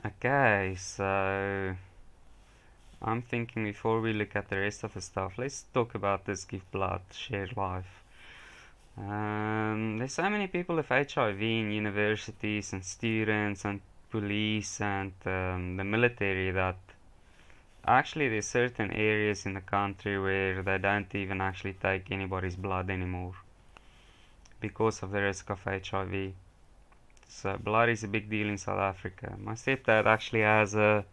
Okay, so I'm thinking before we look at the rest of the stuff, let's talk about this give blood, share life. There's so many people with HIV in universities and students and police and the military that actually there's certain areas in the country where they don't even actually take anybody's blood anymore because of the risk of HIV. So blood is a big deal in South Africa. My stepdad actually has a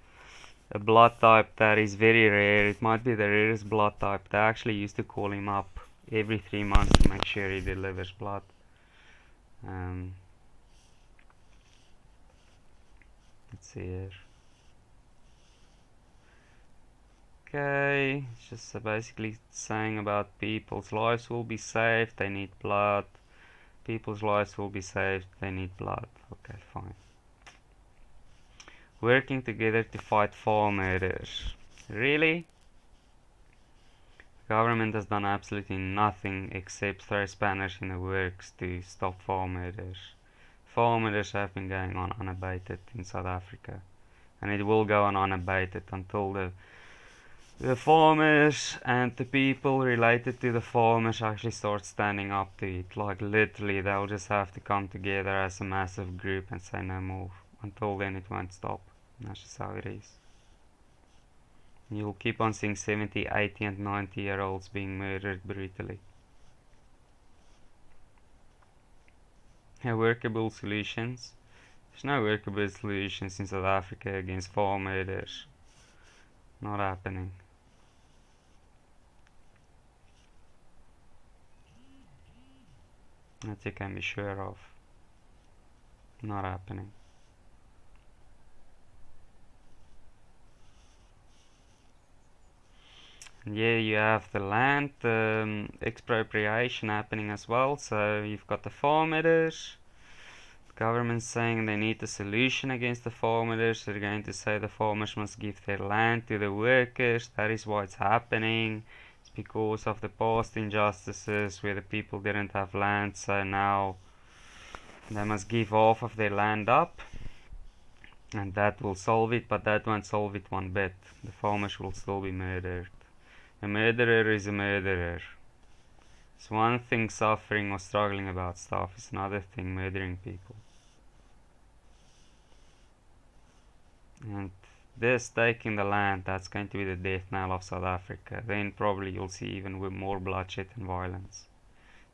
blood type that is very rare. It might be the rarest blood type. They actually used to call him up every 3 months to make sure he delivers blood. Um, let's see here. Okay, it's just basically saying about people's lives will be saved, they need blood. People's lives will be saved, they need blood. Okay, fine. Working together to fight farm murders. Really? The government has done absolutely nothing except throw spanners in the works to stop farm murders. Farm murders have been going on unabated in South Africa, and it will go on unabated until the farmers and the people related to the farmers actually start standing up to it. Like literally, they'll just have to come together as a massive group and say no more. Until then, it won't stop. That's just how it is. You'll keep on seeing 70, 80 and 90-year-olds being murdered brutally. Workable solutions. There's no workable solutions in South Africa against farm murders. Not happening. That you can be sure of. Not happening. And yeah, you have the land expropriation happening as well. So you've got the farmers. The government's saying they need a solution against the farmers. They're going to say the farmers must give their land to the workers. That is why it's happening. It's because of the past injustices where the people didn't have land. So now they must give half of their land up. And that will solve it, but that won't solve it one bit. The farmers will still be murdered. A murderer is a murderer. It's one thing suffering or struggling about stuff, it's another thing murdering people. And this taking the land, that's going to be the death knell of South Africa. Then probably you'll see even more bloodshed and violence.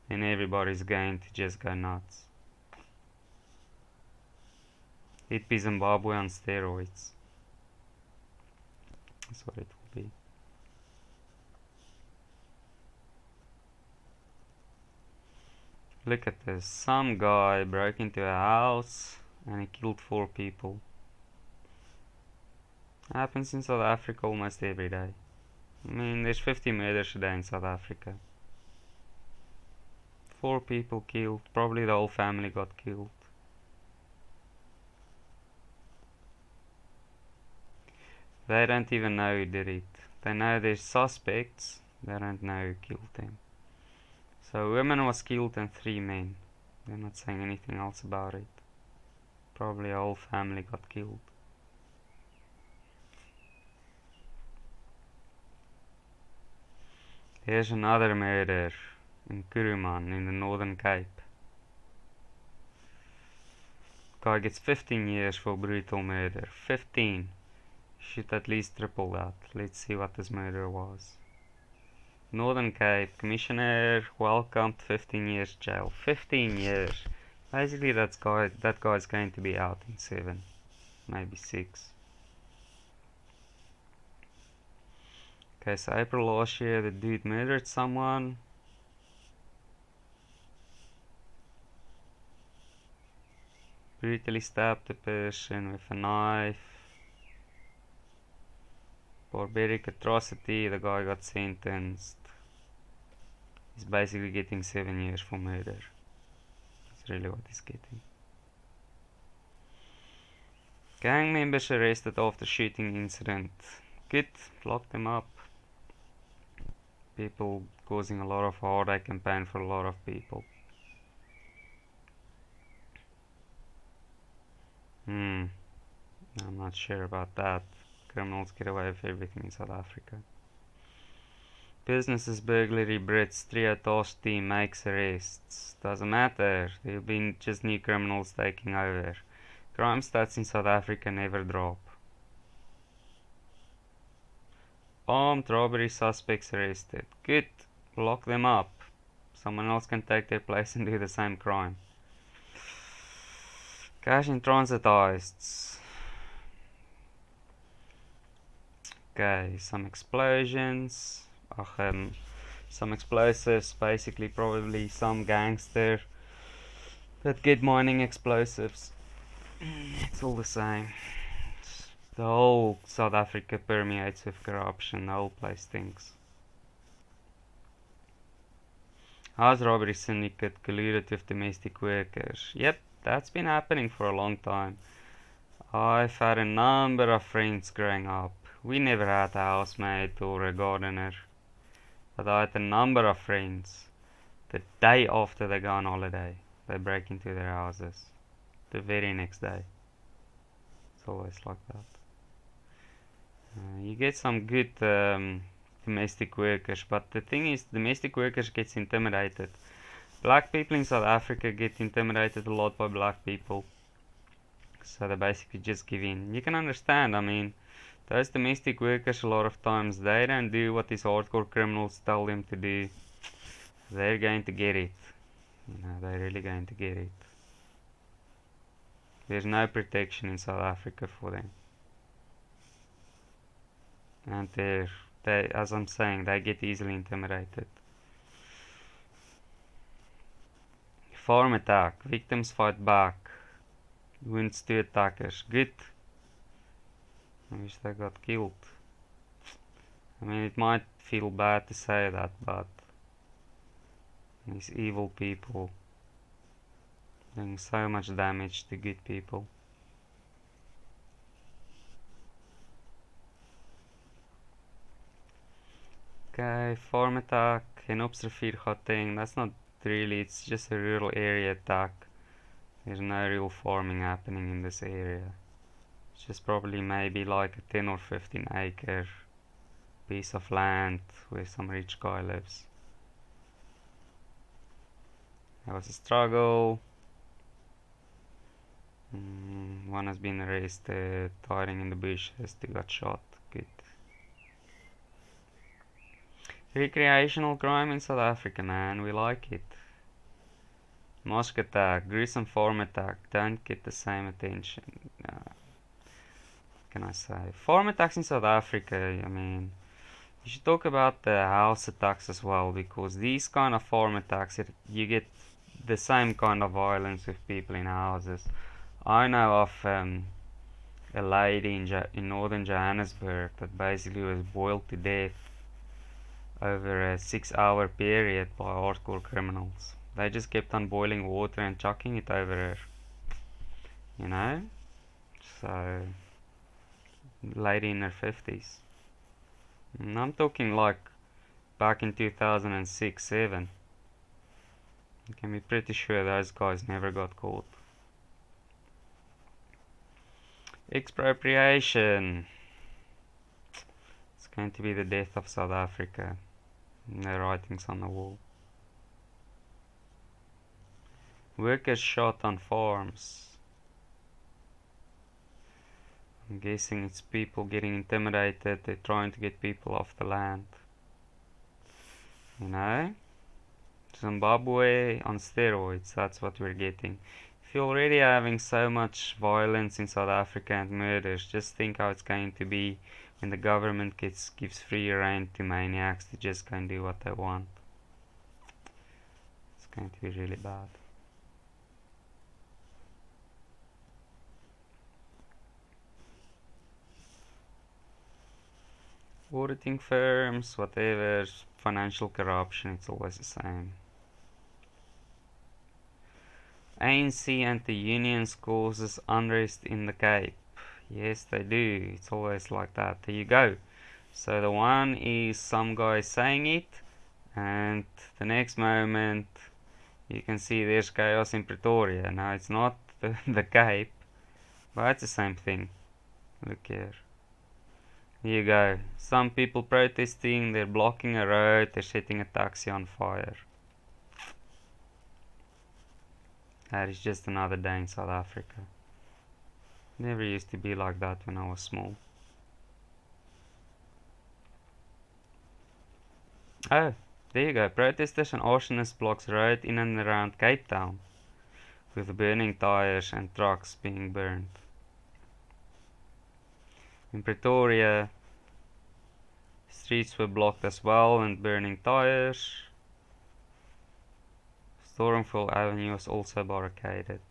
Then everybody's going to just go nuts. It'd be Zimbabwe on steroids. That's what it will be. Look at this. Some guy broke into a house and he killed 4 people. Happens in South Africa almost every day. I mean, there's 50 murders a day in South Africa. 4 people killed. Probably the whole family got killed. They don't even know who did it. They know there's suspects. They don't know who killed them. So a woman was killed and 3 men. They're not saying anything else about it. Probably a whole family got killed. Here's another murder in Kuruman in the Northern Cape. Guy gets 15 years for brutal murder. 15. Should at least triple that. Let's see what this murder was. Northern Cape Commissioner welcomed 15 years jail. 15 years. Basically that guy's going to be out in 7, maybe 6. Okay, so April last year the dude murdered someone. Brutally stabbed a person with a knife. Barbaric atrocity, the guy got sentenced. He's basically getting 7 years for murder. That's really what he's getting. Gang members arrested after shooting incident. Good, lock them up. People causing a lot of heartache and pain for a lot of people. I'm not sure about that. Criminals get away with everything in South Africa. Businesses burglary Brits, trio task team makes arrests. Doesn't matter, there'll be just new criminals taking over. Crime stats in South Africa never drop. Armed robbery suspects arrested. Good, lock them up. Someone else can take their place and do the same crime. Cash in transit heists. Okay, some explosions. Some explosives, basically probably some gangster that get mining explosives. It's all the same. The whole South Africa permeates with corruption, the whole place stinks. House robbery syndicate colluded with domestic workers. Yep, that's been happening for a long time. I've had a number of friends growing up. We never had a housemaid or a gardener, but I had a number of friends. The day after they go on holiday, they break into their houses. The very next day. It's always like that. You get some good domestic workers, but the thing is, domestic workers gets intimidated. Black people in South Africa get intimidated a lot by black people, so they basically just give in. You can understand, I mean, those domestic workers a lot of times, they don't do what these hardcore criminals tell them to do. They're going to get it. They're really going to get it. There's no protection in South Africa for them. And as I'm saying, they get easily intimidated. Farm attack. Victims fight back. Wounds to attackers. Good. I wish they got killed. I mean, it might feel bad to say that, but these evil people doing so much damage to good people. Okay, farm attack in Observier Gauteng. That's not really, it's just a rural area attack. There's no real farming happening in this area. It's just probably maybe like a 10 or 15 acre piece of land where some rich guy lives. There was a struggle. One has been arrested, hiding in the bushes, two got shot. Good. Recreational crime in South Africa, man, we like it. Mosque attack, gruesome farm attack, don't get the same attention. What can I say? Farm attacks in South Africa, I mean, you should talk about the house attacks as well, because these kind of farm attacks, you get the same kind of violence with people in houses. I know of a lady in northern Johannesburg that basically was boiled to death over a 6-hour period by hardcore criminals. They just kept on boiling water and chucking it over her. You know? So, lady in her 50s. And I'm talking like back in 2006-7. You can be pretty sure those guys never got caught. Expropriation. It's going to be the death of South Africa. No writings on the wall. Workers shot on farms. I'm guessing it's people getting intimidated. They're trying to get people off the land. You know? Zimbabwe on steroids. That's what we're getting. If you're already having so much violence in South Africa and murders, just think how it's going to be when the government gives free rein to maniacs to just go and do what they want. It's going to be really bad. Auditing firms, whatever, financial corruption, it's always the same. ANC and the unions causes unrest in the Cape. Yes, they do. It's always like that. There you go. So the one is some guy saying it, and the next moment you can see there's chaos in Pretoria. Now it's not the Cape, but it's the same thing. Look here. Here you go. Some people protesting, they're blocking a road, they're setting a taxi on fire. That is just another day in South Africa. Never used to be like that when I was small. Oh, there you go. Protesters and arsonists blocks road in and around Cape Town, with burning tires and trucks being burned. In Pretoria, streets were blocked as well and burning tires. Stormville Avenue was also barricaded.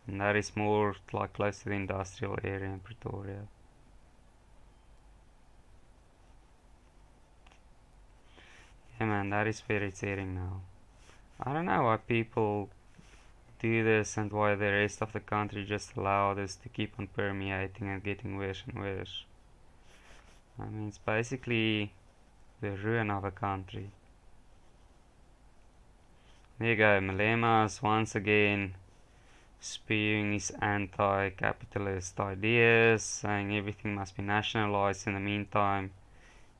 And that is more like close to the industrial area in Pretoria. Yeah man, that is where it's heading now. I don't know why people do this and why the rest of the country just allow this to keep on permeating and getting worse and worse. I mean, it's basically the ruin of a country. There you go, Malema is once again spewing his anti-capitalist ideas, saying everything must be nationalized. In the meantime,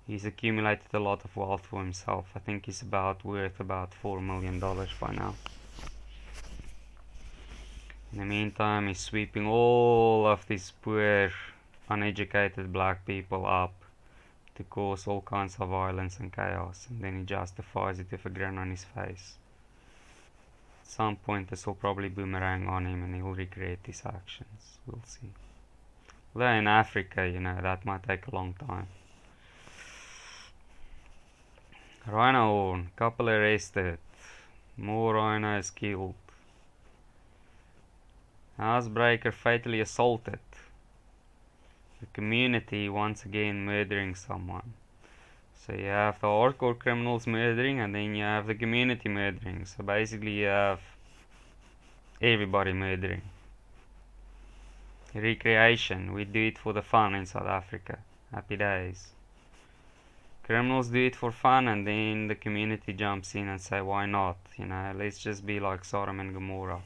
he's accumulated a lot of wealth for himself. I think he's worth about $4 million by now. In the meantime, he's sweeping all of these poor, uneducated black people up to cause all kinds of violence and chaos, and then he justifies it with a grin on his face. At some point this will probably boomerang on him and he'll regret his actions. We'll see. Although in Africa, you know, that might take a long time. Rhino horn, couple arrested. More rhinos killed. Housebreaker fatally assaulted. The community once again murdering someone. So you have the hardcore criminals murdering, and then you have the community murdering. So basically you have everybody murdering. Recreation, we do it for the fun in South Africa. Happy days. Criminals do it for fun, and then the community jumps in and say, why not? You know, let's just be like Sodom and Gomorrah.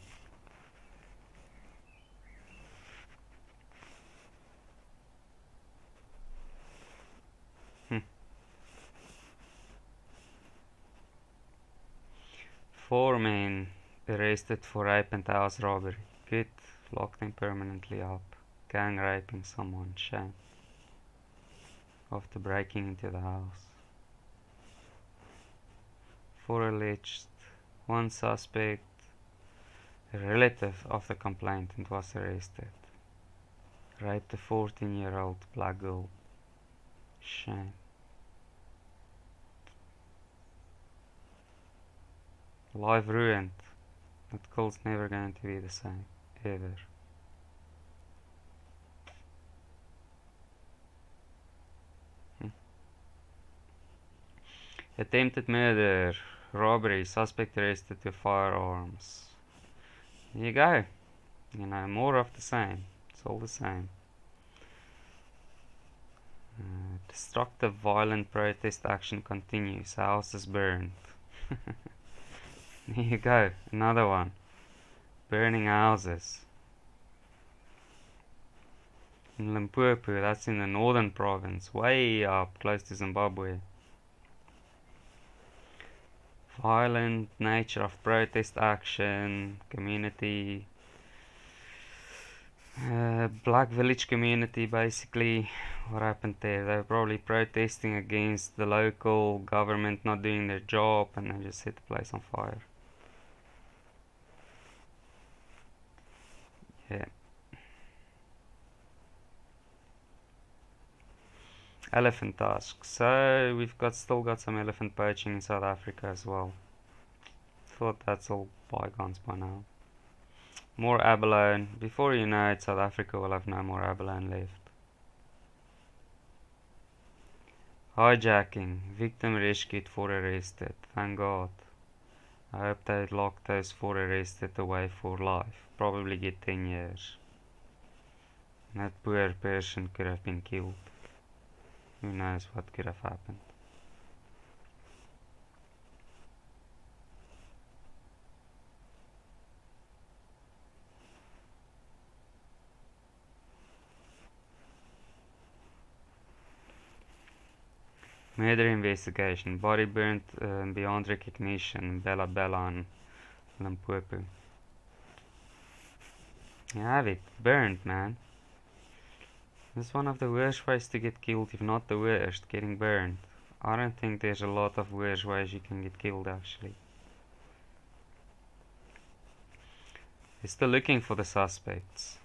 Four men arrested for rape and house robbery. Good, locked them permanently up. Gang raping someone, shame. After breaking into the house. Four alleged. One suspect, a relative of the complainant, was arrested. Raped a 14-year-old black girl. Shame. Life ruined. That girl's never going to be the same, ever. Attempted murder, robbery, suspect arrested with firearms. There you go. You know, more of the same. It's all the same. Destructive violent protest action continues. Houses burned. There you go, another one. Burning houses. In Limpopo, that's in the northern province, way up close to Zimbabwe. Violent nature of protest action, community. Black village community, basically. What happened there? They were probably protesting against the local government not doing their job, and they just set the place on fire. Yeah. Elephant tusk. So we've still got some elephant poaching in South Africa as well. Thought that's all bygones by now. More abalone. Before you know it, South Africa will have no more abalone left. Hijacking. Victim rescued, 4 arrested. Thank God. I hope they lock those 4 arrested away for life. Probably get 10 years. That poor person could have been killed. Who knows what could have happened. Murder investigation. Body burnt beyond recognition. Bella Bella and Limpopo. You have it. Burnt, man. It's one of the worst ways to get killed, if not the worst, getting burned. I don't think there's a lot of worse ways you can get killed, actually. They're still looking for the suspects.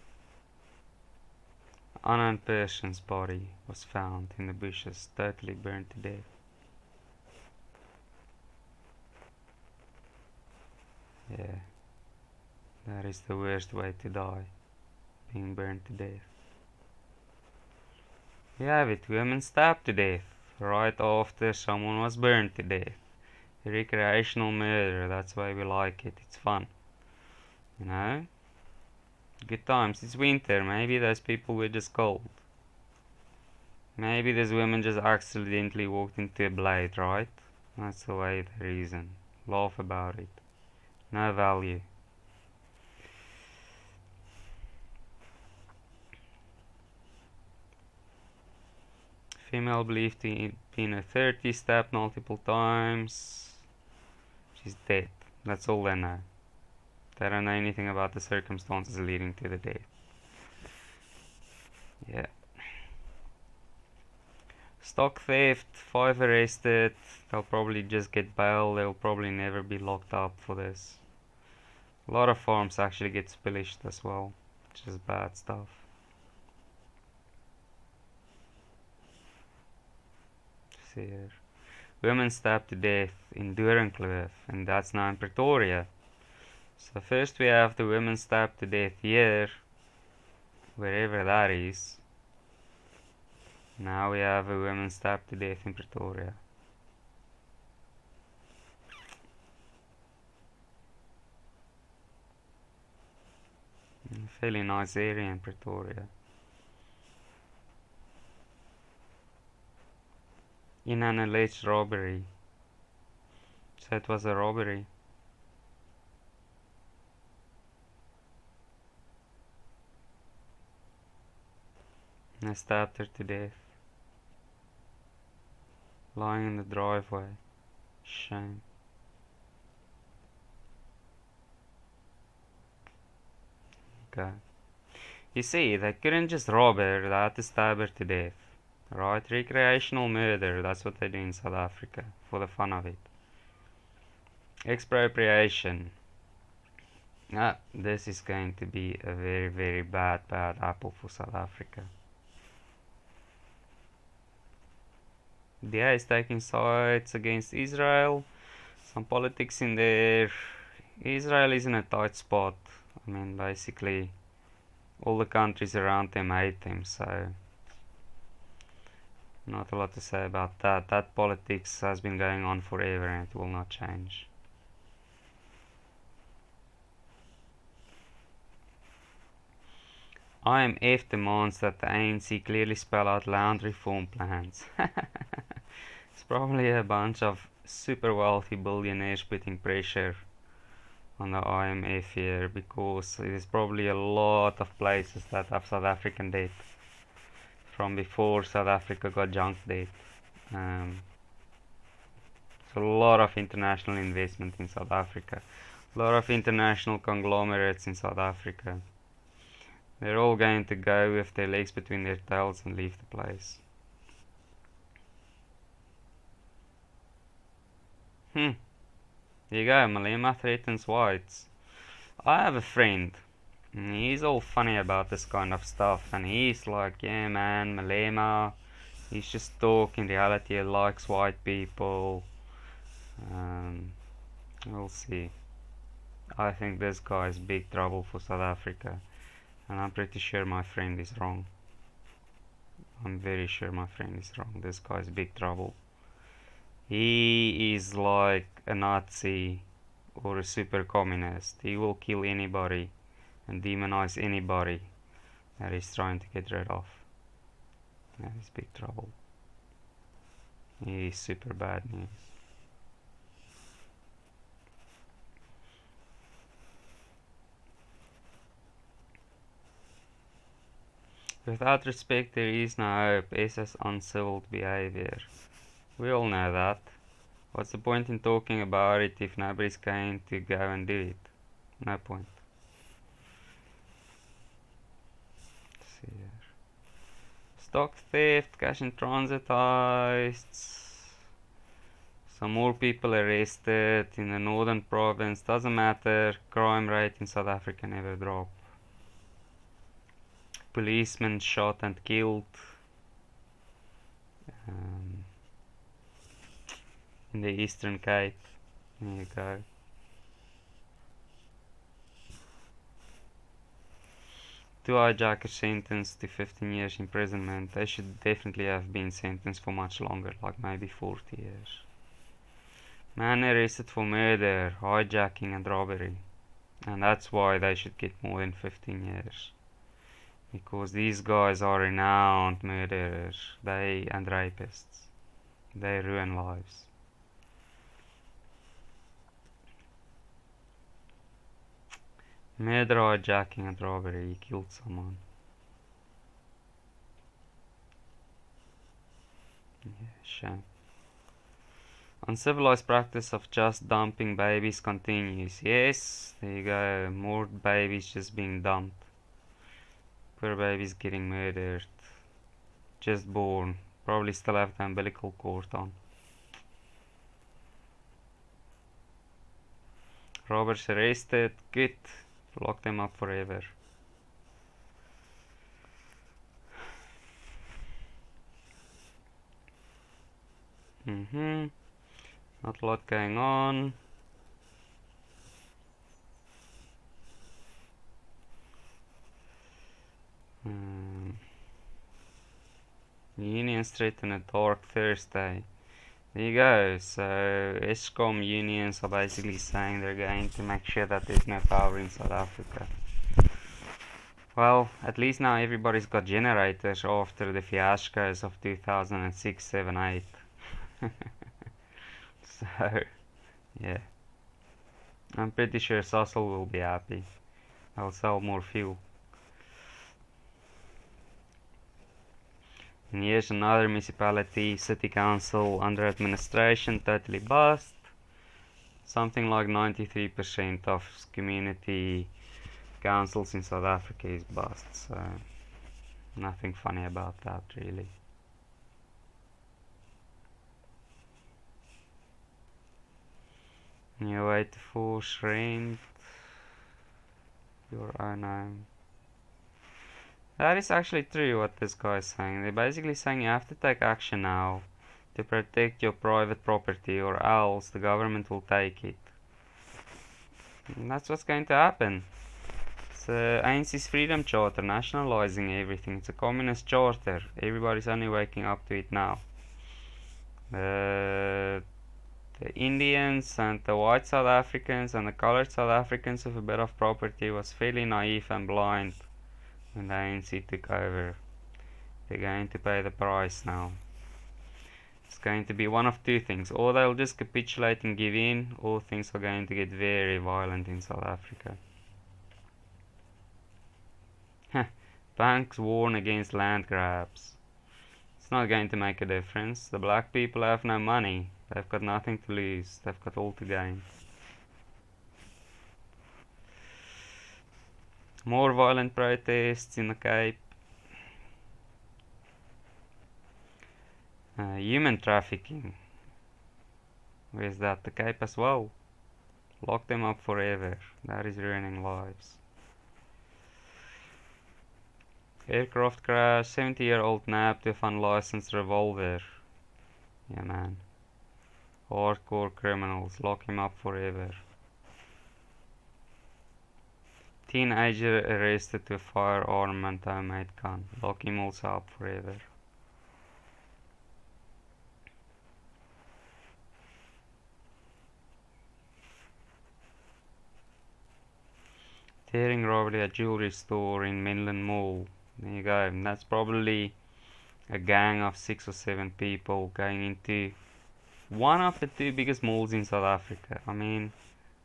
Unknown person's body was found in the bushes, totally burned to death. Yeah, that is the worst way to die, being burned to death. You have it, women stabbed to death, right after someone was burned to death. Recreational murder, that's why we like it, it's fun. You know? Good times, it's winter, maybe those people were just cold. Maybe these women just accidentally walked into a blade, right? That's the way they reason. Laugh about it. No value. Female believed to be in her 30s, stabbed multiple times. She's dead. That's all they know. They don't know anything about the circumstances leading to the death. Yeah. Stock theft, 5 arrested. They'll probably just get bail. They'll probably never be locked up for this. A lot of farms actually get spillaged as well, which is bad stuff. See here. Women stabbed to death in Doornkloof, and that's now in Pretoria. So first we have the women stabbed to death here, wherever that is. Now we have a woman stabbed to death in Pretoria. A fairly nice area in Pretoria. In an alleged robbery. So it was a robbery. And I stabbed her to death. Lying in the driveway. Shame. Okay. You see, they couldn't just rob her, they had to stab her to death. Right? Recreational murder, that's what they do in South Africa, for the fun of it. Expropriation. This is going to be a very, very bad apple for South Africa. DA is taking sides against Israel. Some politics in there. Israel is in a tight spot. I mean, basically, all the countries around them hate them, so not a lot to say about that. That politics has been going on forever and it will not change. IMF demands that the ANC clearly spell out land reform plans. It's probably a bunch of super wealthy billionaires putting pressure on the IMF here, because there's probably a lot of places that have South African debt from before South Africa got junk debt. There's a lot of international investment in South Africa, a lot of international conglomerates in South Africa. They're all going to go with their legs between their tails and leave the place. There you go, Malema threatens whites. I have a friend, and he's all funny about this kind of stuff, and he's like, yeah man, Malema, he's just talk, in reality he likes white people. We'll see. I think this guy is big trouble for South Africa, and I'm pretty sure my friend is wrong. I'm very sure my friend is wrong. This guy is big trouble. He is like a Nazi or a super communist. He will kill anybody and demonize anybody that he's trying to get rid of. That is big trouble. He is super bad news. Without respect there is no hope. SS uncivil behavior. We all know that. What's the point in talking about it if nobody's going to go and do it? No point. Let's see here. Stock theft, cash in transit heists. Some more people arrested in the northern province. Doesn't matter. Crime rate in South Africa never dropped. Policemen shot and killed. In the Eastern Cape. There you go. Two hijackers sentenced to 15 years imprisonment. They should definitely have been sentenced for much longer, like maybe 40 years. Man arrested for murder, hijacking and robbery. And that's why they should get more than 15 years. Because these guys are renowned murderers, and rapists. They ruin lives. Murder, hijacking and robbery. He killed someone. Yeah, shame. Uncivilized practice of just dumping babies continues. Yes, there you go. More babies just being dumped. Poor babies getting murdered. Just born. Probably still have the umbilical cord on. Robbers arrested. Good. Lock them up forever. Not a lot going on. Unions threaten a dark Thursday. There you go. So Eskom unions are basically saying they're going to make sure that there's no power in South Africa. Well, at least now everybody's got generators after the fiascos of 2006, 7, 8. So, yeah. I'm pretty sure Sasol will be happy. I'll sell more fuel. And here's another municipality, city council under administration, totally bust. Something like 93% of community councils in South Africa is bust, so nothing funny about that really. You wait for rent your own home. That is actually true what this guy is saying. They're basically saying you have to take action now to protect your private property or else the government will take it. And that's what's going to happen. It's ANC's Freedom Charter, nationalizing everything. It's a communist charter. Everybody's only waking up to it now. The Indians and the white South Africans and the colored South Africans with a bit of property was fairly naive and blind when the ANC took over. They're going to pay the price now. It's going to be one of two things. Or they'll just capitulate and give in, or things are going to get very violent in South Africa. Banks warn against land grabs. It's not going to make a difference. The black people have no money. They've got nothing to lose. They've got all to gain. More violent protests in the Cape. Human trafficking. Where's that? The Cape as well. Lock them up forever. That is ruining lives. Aircraft crash. 70-year-old nabbed with unlicensed revolver. Yeah, man. Hardcore criminals. Lock him up forever. Teenager arrested with firearm and homemade gun. Lock him also up forever. Tearing robbery at jewelry store in Menlyn Mall. There you go. And that's probably a gang of 6 or 7 people going into one of the 2 biggest malls in South Africa. I mean,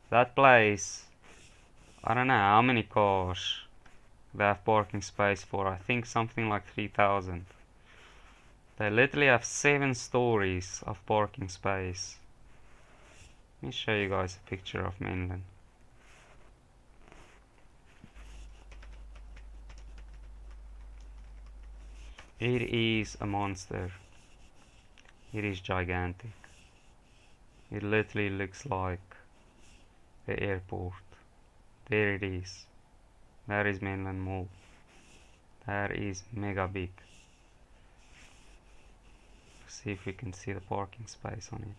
that place, I don't know how many cars they have parking space for. I think something like 3,000. They literally have 7 stories of parking space. Let me show you guys a picture of mainland. It is a monster. It is gigantic. It literally looks like the airport. There it is. That is mainland mall. That is mega big. See if we can see the parking space on it.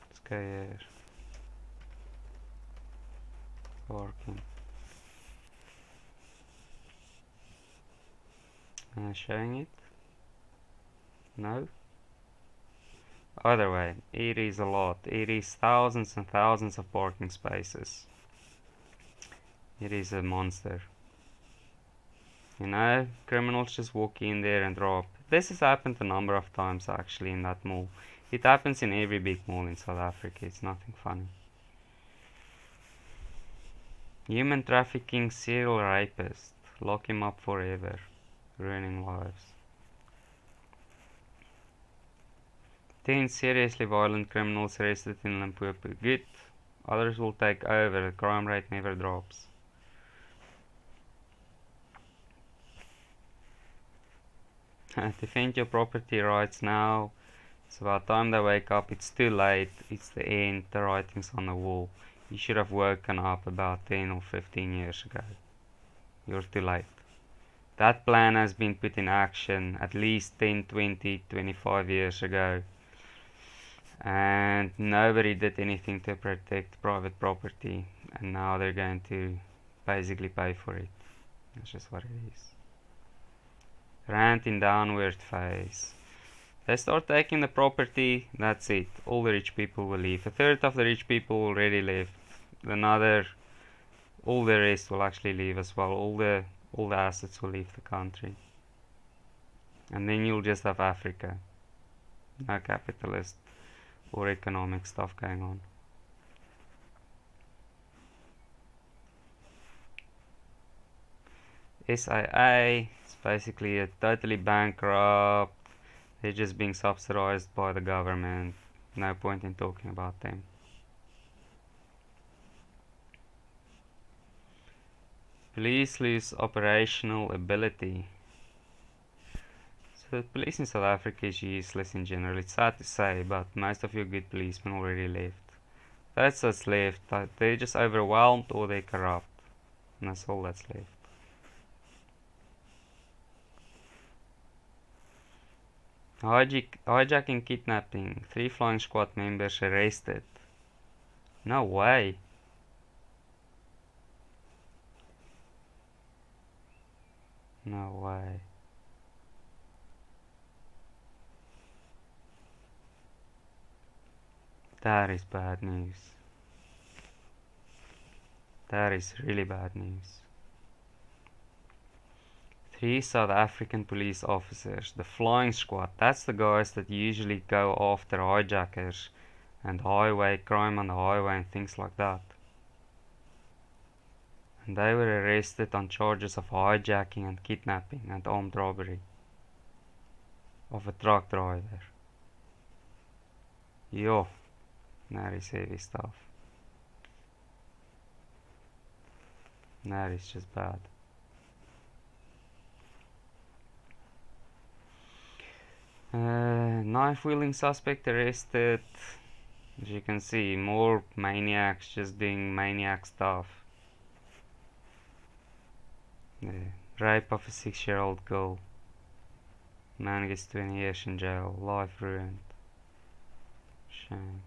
Let's go here. Parking. Showing it? No? Either way, it is a lot. It is thousands and thousands of parking spaces. It is a monster. You know, criminals just walk in there and rob. This has happened a number of times actually in that mall. It happens in every big mall in South Africa. It's nothing funny. Human trafficking serial rapist. Lock him up forever. Ruining lives. 10 seriously violent criminals arrested in Limpopo. Good. Others will take over. The crime rate never drops. Defend your property rights now. It's about time they wake up. It's too late. It's the end. The writing's on the wall. You should have woken up about 10 or 15 years ago. You're too late. That plan has been put in action at least 10, 20, 25 years ago. And nobody did anything to protect private property. And now they're going to basically pay for it. That's just what it is. Rand in downward phase. They start taking the property, that's it. All the rich people will leave. A third of the rich people already left. All the rest will actually leave as well. All the assets will leave the country. And then you'll just have Africa. No capitalist or economic stuff going on. SIA is basically a totally bankrupt. They're just being subsidized by the government. No point in talking about them. Police lose operational ability. So the police in South Africa is useless in general. It's sad to say, but most of your good policemen already left. That's what's left. They're just overwhelmed or they're corrupt. And that's all that's left. Hijacking, kidnapping. 3 flying squad members arrested. No way. No way. That is bad news. That is really bad news. 3 South African police officers, the flying squad, that's the guys that usually go after hijackers and crime on the highway and things like that. And they were arrested on charges of hijacking and kidnapping and armed robbery of a truck driver. Yo, that is heavy stuff. That is just bad. Knife wielding suspect arrested. As you can see, more maniacs just doing maniac stuff. Rape of a 6-year-old girl. Man gets 20 years in jail. Life ruined. Shame.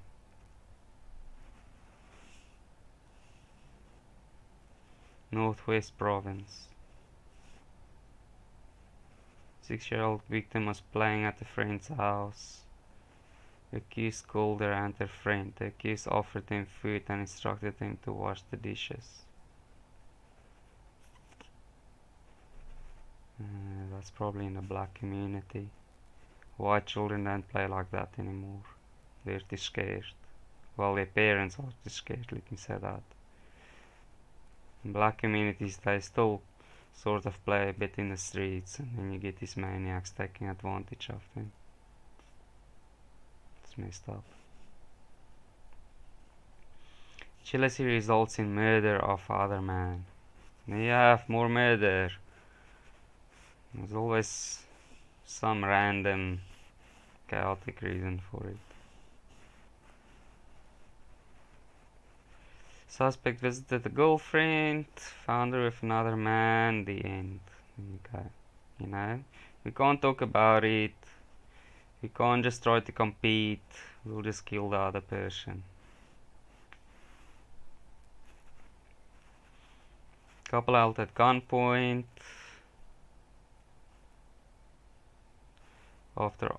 Northwest Province. 6-year-old victim was playing at a friend's house. The accused called her and her friend. The accused offered him food and instructed him to wash the dishes. That's probably in the black community. White children don't play like that anymore. They're too scared. Well, their parents are too scared, let me say that. In black communities, they still sort of play a bit in the streets, and then you get these maniacs taking advantage of them. It's messed up. Jealousy results in murder of other man. There you have more murder. There's always some random chaotic reason for it. Suspect visited a girlfriend, found her with another man, the end. Okay. You know? We can't talk about it. We can't just try to compete. We'll just kill the other person. Couple held at gunpoint after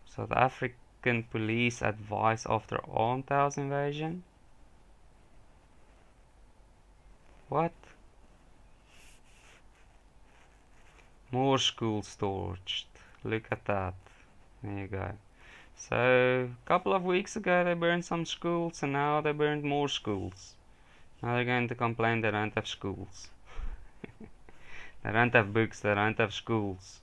South African police advise after armed house invasion. What? More schools torched. Look at that. There you go. So, a couple of weeks ago they burned some schools, and now they burned more schools. Now they're going to complain they don't have schools. They don't have books, they don't have schools.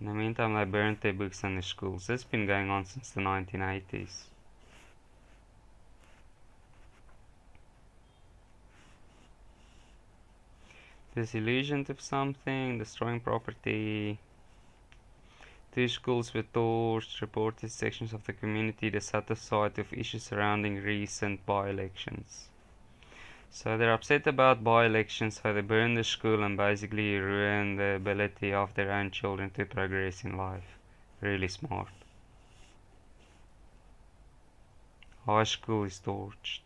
In the meantime, they burned their books and their schools. This has been going on since the 1980s. Disillusioned of something, destroying property. 2 schools were torched, reported sections of the community dissatisfied with issues surrounding recent by-elections. So they're upset about by-elections, so they burn the school and basically ruin the ability of their own children to progress in life. Really smart. High school is torched.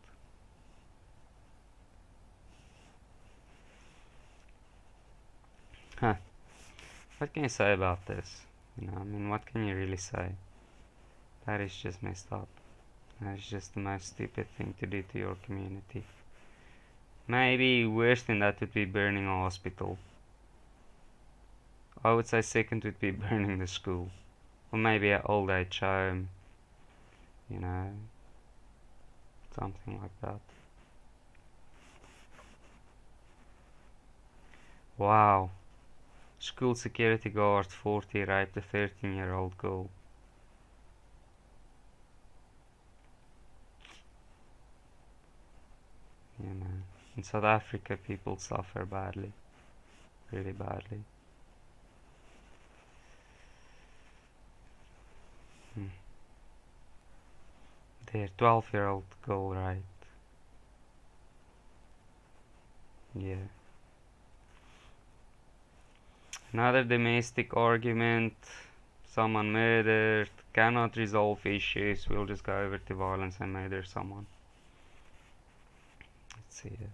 Huh. What can you say about this? I mean, what can you really say? That is just messed up. That is just the most stupid thing to do to your community. Maybe worse than that would be burning a hospital. I would say second would be burning the school. Or maybe an old age home. Something like that. Wow. School security guard 40 raped a 13-year-old girl. In South Africa, people suffer badly. Really badly. Their 12-year-old girl, right? Yeah. Another domestic argument. Someone murdered. Cannot resolve issues. We'll just go over to violence and murder someone. Let's see here.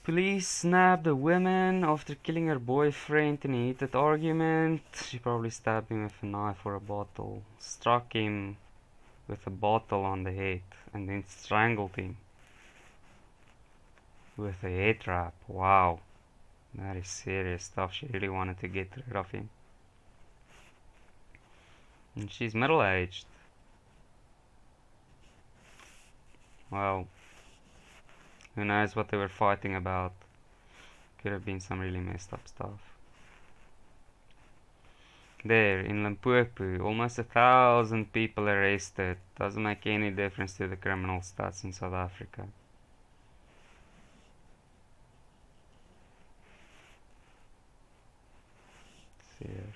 Police snapped a woman after killing her boyfriend in a heated argument. She probably stabbed him with a knife or a bottle. Struck him with a bottle on the head and then strangled him with a head wrap. Wow. That is serious stuff. She really wanted to get rid of him. And she's middle-aged. Well, who knows what they were fighting about. Could have been some really messed up stuff. There, in Limpopo, almost 1,000 people arrested. Doesn't make any difference to the criminal stats in South Africa. Here.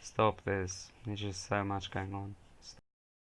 Stop this. There's just so much going on.